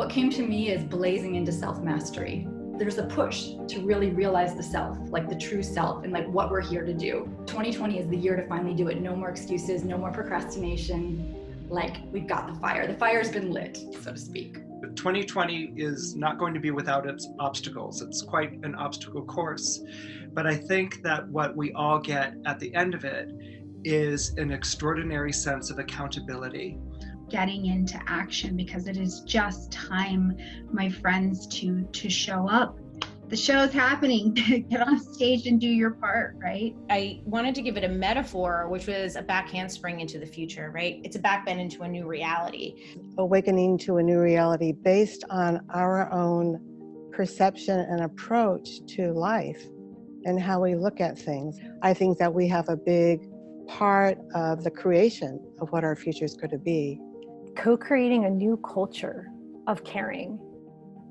What came to me is blazing into self-mastery. There's a push to really realize the self, like the true self, and like what we're here to do. 2020 is the year to finally do it. No more excuses, no more procrastination. Like, we've got the fire. The fire's been lit, so to speak. 2020 is not going to be without its obstacles. It's quite an obstacle course. But I think that what we all get at the end of it is an extraordinary sense of accountability. Getting into action, because it is just time, my friends, to show up. The show's happening. Get on stage and do your part, right? I wanted to give it a metaphor, which was a back handspring into the future, right? It's a backbend into a new reality. Awakening to a new reality based on our own perception and approach to life and how we look at things. I think that we have a big part of the creation of what our future is going to be. Co-creating a new culture of caring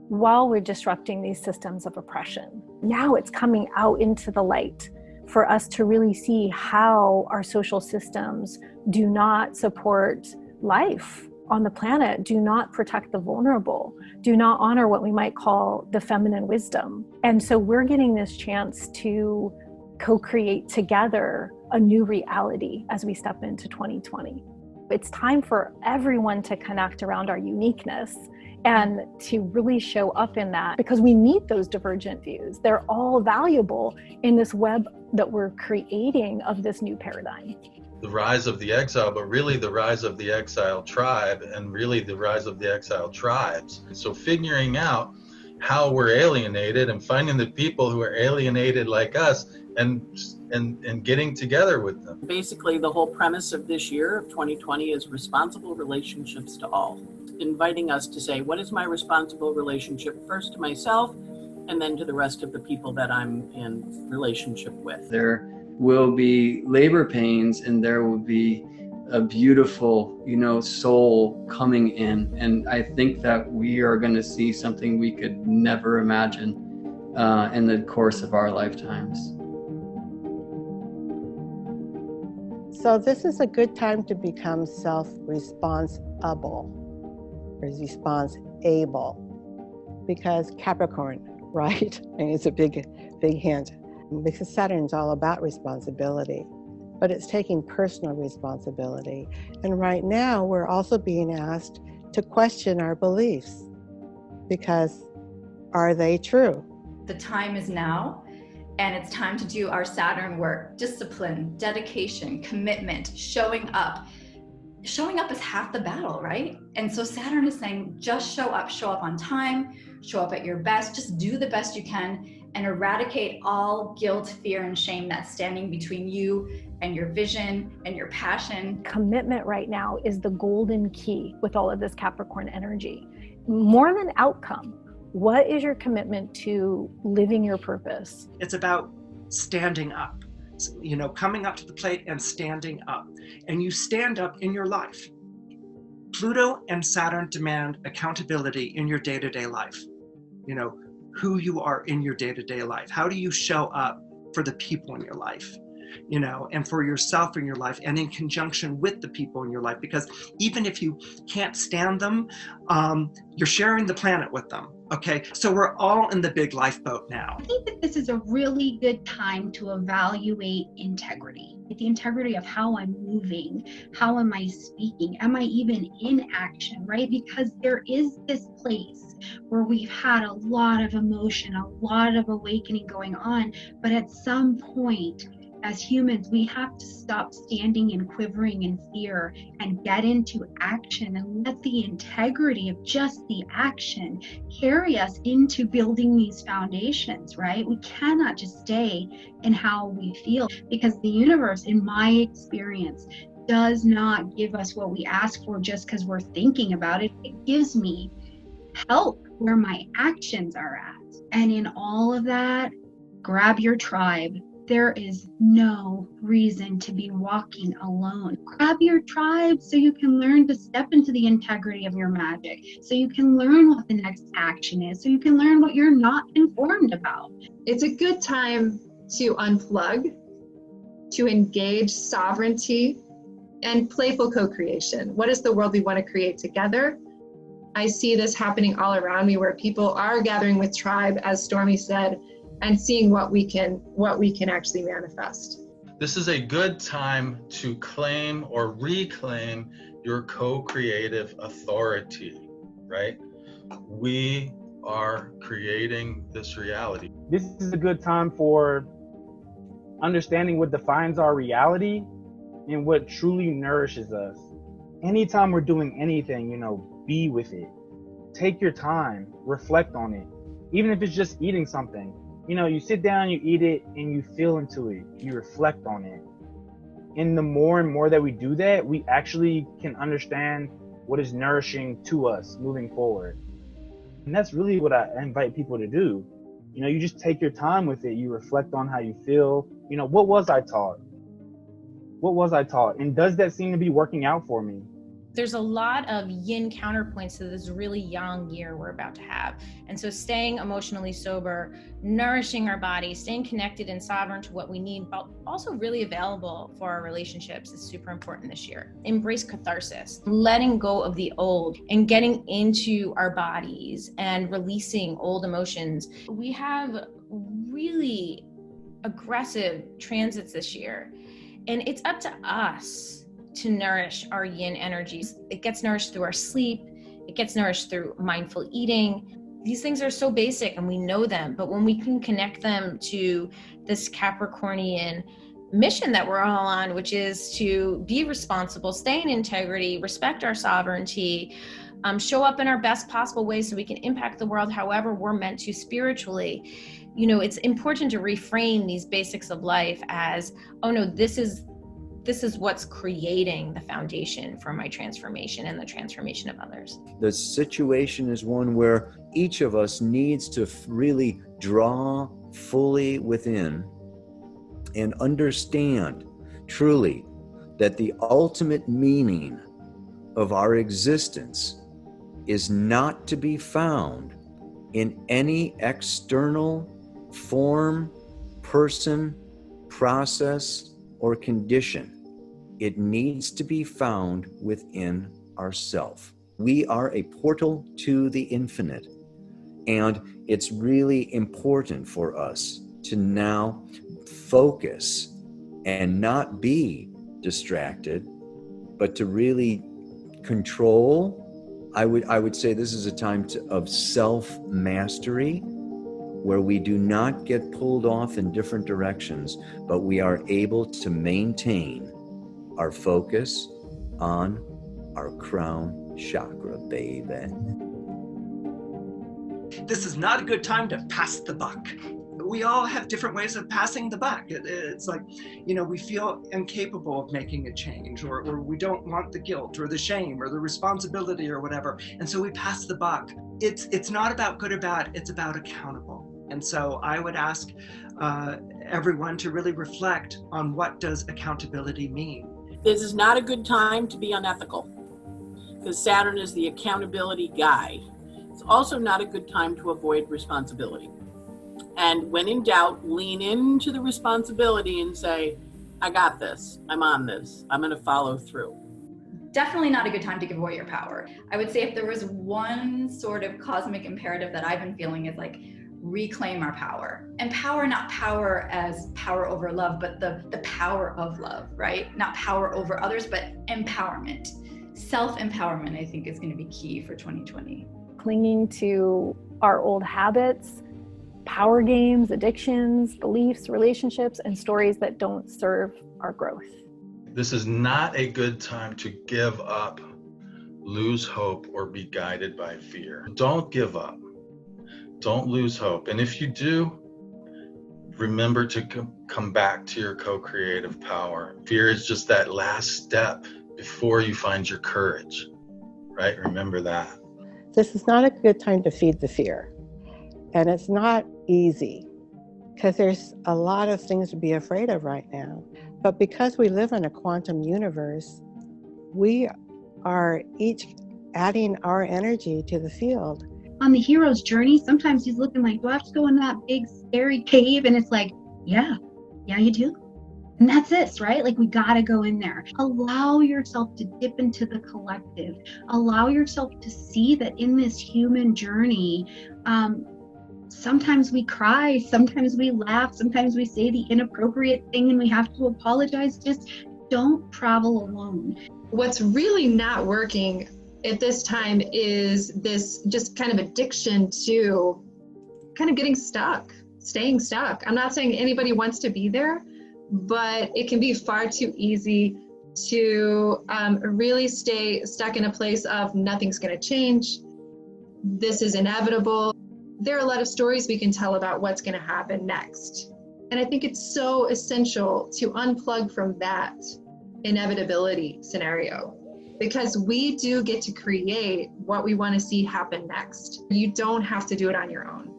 while we're disrupting these systems of oppression. Now it's coming out into the light for us to really see how our social systems do not support life on the planet, do not protect the vulnerable, do not honor what we might call the feminine wisdom. And so we're getting this chance to co-create together a new reality as we step into 2020. It's time for everyone to connect around our uniqueness and to really show up in that, because we need those divergent views. They're all valuable in this web that we're creating of this new paradigm. The rise of the exile, but really the rise of the exile tribe, and really the rise of the exile tribes. So figuring out how we're alienated and finding the people who are alienated like us and getting together with them. Basically, the whole premise of this year of 2020 is responsible relationships to all. Inviting us to say, what is my responsible relationship first to myself and then to the rest of the people that I'm in relationship with. There will be labor pains and there will be a beautiful, soul coming in. And I think that we are going to see something we could never imagine in the course of our lifetimes. So this is a good time to become self-responsible, or response-able, because Capricorn, right? And it's a big hint, because Saturn's all about responsibility, but it's taking personal responsibility. And right now, we're also being asked to question our beliefs, because are they true? The time is now, and it's time to do our Saturn work. Discipline, dedication, commitment, showing up. Showing up is half the battle, right? And so Saturn is saying, just show up on time, show up at your best, just do the best you can, and eradicate all guilt, fear, and shame that's standing between you and your vision and your passion. Commitment right now is the golden key with all of this Capricorn energy. More than outcome, what is your commitment to living your purpose? It's about standing up, coming up to the plate and standing up. And you stand up in your life. Pluto and Saturn demand accountability in your day-to-day life. Who you are in your day-to-day life. How do you show up for the people in your life? And for yourself in your life, and in conjunction with the people in your life, because even if you can't stand them, you're sharing the planet with them. Okay, so we're all in the big lifeboat now. I think that this is a really good time to evaluate integrity. The integrity of how I'm moving, how am I speaking, am I even in action, right? Because there is this place where we've had a lot of emotion, a lot of awakening going on, but at some point, as humans, we have to stop standing and quivering in fear and get into action and let the integrity of just the action carry us into building these foundations, right? We cannot just stay in how we feel, because the universe, in my experience, does not give us what we ask for just because we're thinking about it. It gives me help where my actions are at. And in all of that, grab your tribe. There is no reason to be walking alone. Grab your tribe so you can learn to step into the integrity of your magic, so you can learn what the next action is, so you can learn what you're not informed about. It's a good time to unplug, to engage sovereignty and playful co-creation. What is the world we want to create together? I see this happening all around me where people are gathering with tribe, as Stormie said, and seeing what we can actually manifest. This is a good time to claim or reclaim your co-creative authority, right? We are creating this reality. This is a good time for understanding what defines our reality and what truly nourishes us. Anytime we're doing anything, be with it. Take your time, reflect on it. Even if it's just eating something, you sit down, you eat it, and you feel into it. You reflect on it. And the more and more that we do that, we actually can understand what is nourishing to us moving forward. And that's really what I invite people to do. You just take your time with it. You reflect on how you feel. What was I taught? What was I taught? And does that seem to be working out for me? There's a lot of yin counterpoints to this really young year we're about to have. And so staying emotionally sober, nourishing our body, staying connected and sovereign to what we need, but also really available for our relationships is super important this year. Embrace catharsis, letting go of the old and getting into our bodies and releasing old emotions. We have really aggressive transits this year, and it's up to us to nourish our yin energies. It gets nourished through our sleep. It gets nourished through mindful eating. These things are so basic and we know them, but when we can connect them to this Capricornian mission that we're all on, which is to be responsible, stay in integrity, respect our sovereignty, show up in our best possible way so we can impact the world however we're meant to spiritually. It's important to reframe these basics of life as, oh no, this is what's creating the foundation for my transformation and the transformation of others. The situation is one where each of us needs to really draw fully within and understand truly that the ultimate meaning of our existence is not to be found in any external form, person, process, or condition. It needs to be found within ourself. We are a portal to the infinite, and it's really important for us to now focus and not be distracted, but to really control. I would say this is a time of self-mastery, where we do not get pulled off in different directions, but we are able to maintain our focus on our crown chakra, baby. This is not a good time to pass the buck. We all have different ways of passing the buck. It's like, we feel incapable of making a change, or we don't want the guilt or the shame or the responsibility or whatever. And so we pass the buck. It's not about good or bad, it's about accountable. And so I would ask everyone to really reflect on, what does accountability mean? This is not a good time to be unethical, because Saturn is the accountability guy. It's also not a good time to avoid responsibility. And when in doubt, lean into the responsibility and say, I got this, I'm on this, I'm gonna follow through. Definitely not a good time to give away your power. I would say if there was one sort of cosmic imperative that I've been feeling, is like, reclaim our power. And power, not power as power over love, but the power of love, right? Not power over others, but empowerment. Self-empowerment, I think, is going to be key for 2020. Clinging to our old habits, power games, addictions, beliefs, relationships, and stories that don't serve our growth. This is not a good time to give up, lose hope, or be guided by fear. Don't give up. Don't lose hope. And if you do, remember to come back to your co-creative power. Fear is just that last step before you find your courage, right? Remember that. This is not a good time to feed the fear. And it's not easy, because there's a lot of things to be afraid of right now. But because we live in a quantum universe, we are each adding our energy to the field. On the hero's journey, sometimes he's looking like, do I have to go in that big scary cave? And it's like, yeah, you do. And that's this, right? Like, we got to go in there. Allow yourself to dip into the collective. Allow yourself to see that in this human journey, sometimes we cry, sometimes we laugh, sometimes we say the inappropriate thing and we have to apologize. Just don't travel alone. What's really not working at this time is this just kind of addiction to kind of getting stuck, staying stuck. I'm not saying anybody wants to be there, but it can be far too easy to really stay stuck in a place of nothing's going to change. This is inevitable. There are a lot of stories we can tell about what's going to happen next. And I think it's so essential to unplug from that inevitability scenario, because we do get to create what we want to see happen next. You don't have to do it on your own.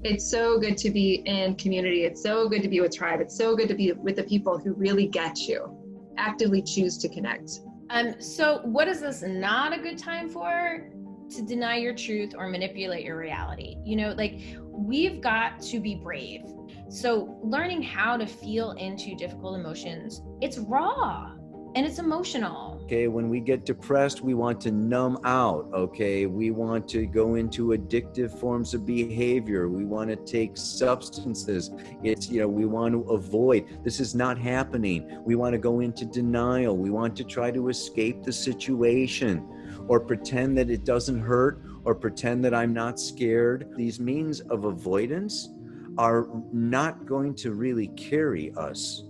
It's so good to be in community. It's so good to be with tribe. It's so good to be with the people who really get you, actively choose to connect. So what is this not a good time for? To deny your truth or manipulate your reality. You know, like, we've got to be brave. So learning how to feel into difficult emotions, it's raw and it's emotional. Okay, when we get depressed, we want to numb out, okay? We want to go into addictive forms of behavior. We want to take substances. It's, you know, we want to avoid. This is not happening. We want to go into denial. We want to try to escape the situation or pretend that it doesn't hurt or pretend that I'm not scared. These means of avoidance are not going to really carry us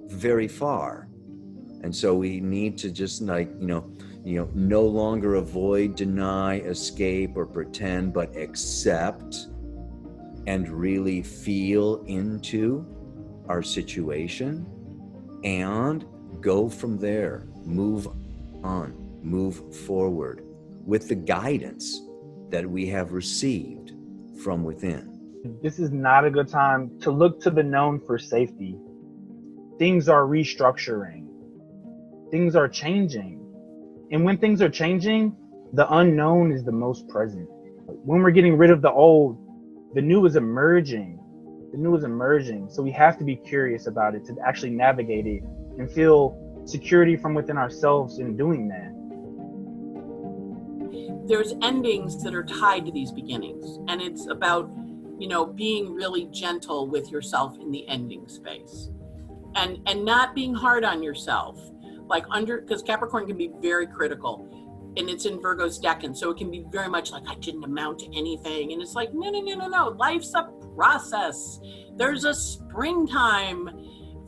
very far. And so we need to just, like, no longer avoid, deny, escape, or pretend, but accept and really feel into our situation and go from there, move on, move forward with the guidance that we have received from within. This is not a good time to look to the known for safety. Things are restructuring. Things are changing. And when things are changing, the unknown is the most present. When we're getting rid of the old, the new is emerging. The new is emerging. So we have to be curious about it to actually navigate it and feel security from within ourselves in doing that. There's endings that are tied to these beginnings. And it's about, being really gentle with yourself in the ending space. And not being hard on yourself. Because Capricorn can be very critical, and it's in Virgo's decan, so it can be very much like, I didn't amount to anything. And it's like, no. Life's a process. There's a springtime.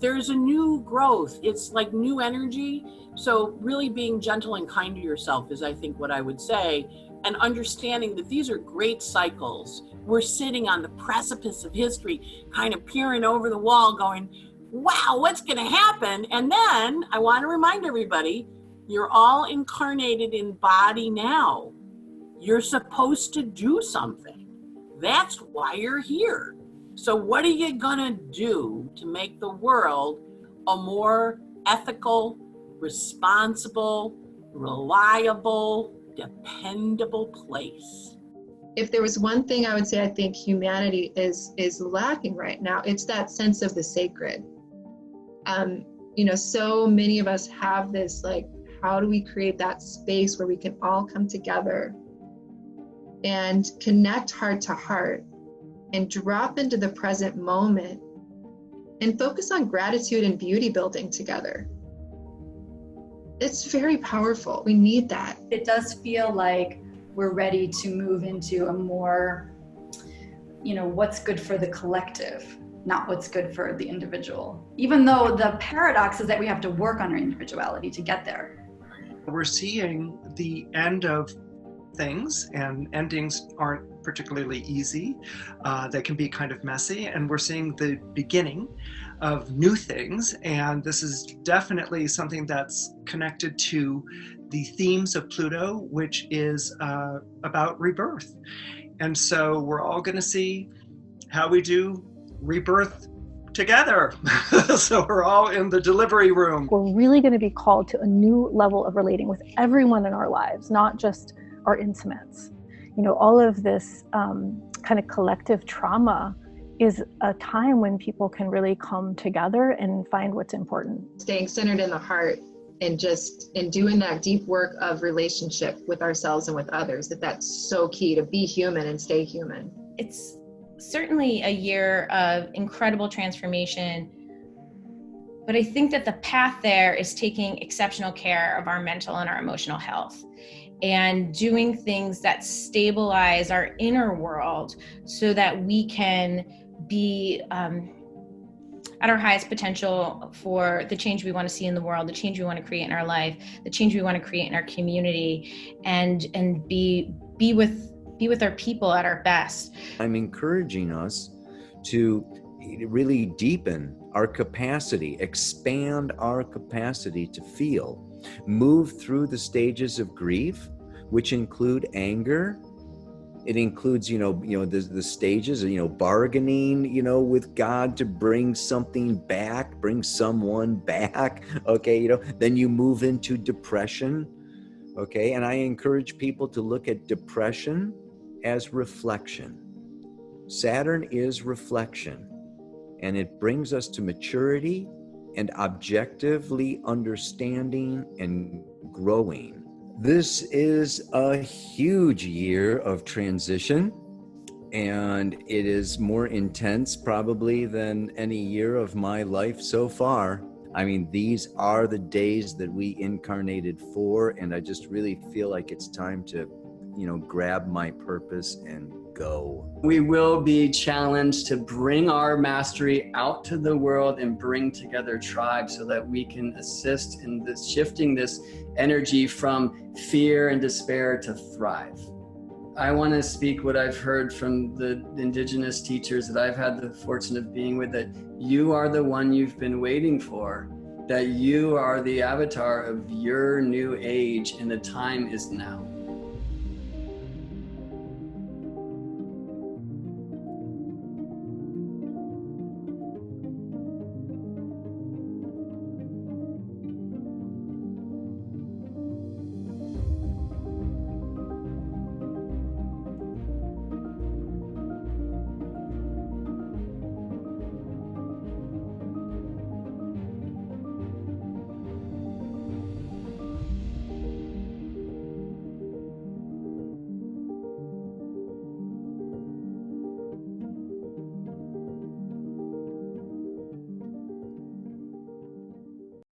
There's a new growth. It's like new energy. So really being gentle and kind to yourself is, I think, what I would say, and understanding that these are great cycles. We're sitting on the precipice of history, kind of peering over the wall going, wow, what's going to happen? And then I want to remind everybody, you're all incarnated in body now. You're supposed to do something. That's why you're here. So what are you going to do to make the world a more ethical, responsible, reliable, dependable place? If there was one thing I would say I think humanity is lacking right now, it's that sense of the sacred. So many of us have this, like, how do we create that space where we can all come together and connect heart to heart and drop into the present moment and focus on gratitude and beauty building together? It's very powerful. We need that. It does feel like we're ready to move into a more, what's good for the collective, not what's good for the individual. Even though the paradox is that we have to work on our individuality to get there. We're seeing the end of things, and endings aren't particularly easy. They can be kind of messy, and we're seeing the beginning of new things. And this is definitely something that's connected to the themes of Pluto, which is about rebirth. And so we're all going to see how we do rebirth together. So we're all in the delivery room. We're really going to be called to a new level of relating with everyone in our lives, not just our intimates. All of this kind of collective trauma is a time when people can really come together and find what's important. Staying centered in the heart and just in doing that deep work of relationship with ourselves and with others, that's so key to be human and stay human. It's certainly a year of incredible transformation, but I think that the path there is taking exceptional care of our mental and our emotional health and doing things that stabilize our inner world so that we can be at our highest potential for the change we want to see in the world, the change we want to create in our life, the change we want to create in our community, and be with our people at our best. I'm encouraging us to really deepen our capacity, expand our capacity to feel, move through the stages of grief, which include anger. It includes, the stages of, bargaining, with God to bring something back, bring someone back. Okay. Then you move into depression. Okay. And I encourage people to look at depression as reflection. Saturn is reflection, and it brings us to maturity and objectively understanding and growing. This is a huge year of transition, and it is more intense probably than any year of my life so far. I mean, these are the days that we incarnated for, and I just really feel like it's time to, grab my purpose and go. We will be challenged to bring our mastery out to the world and bring together tribes so that we can assist in this shifting this energy from fear and despair to thrive. I want to speak what I've heard from the indigenous teachers that I've had the fortune of being with, that you are the one you've been waiting for, that you are the avatar of your new age, and the time is now.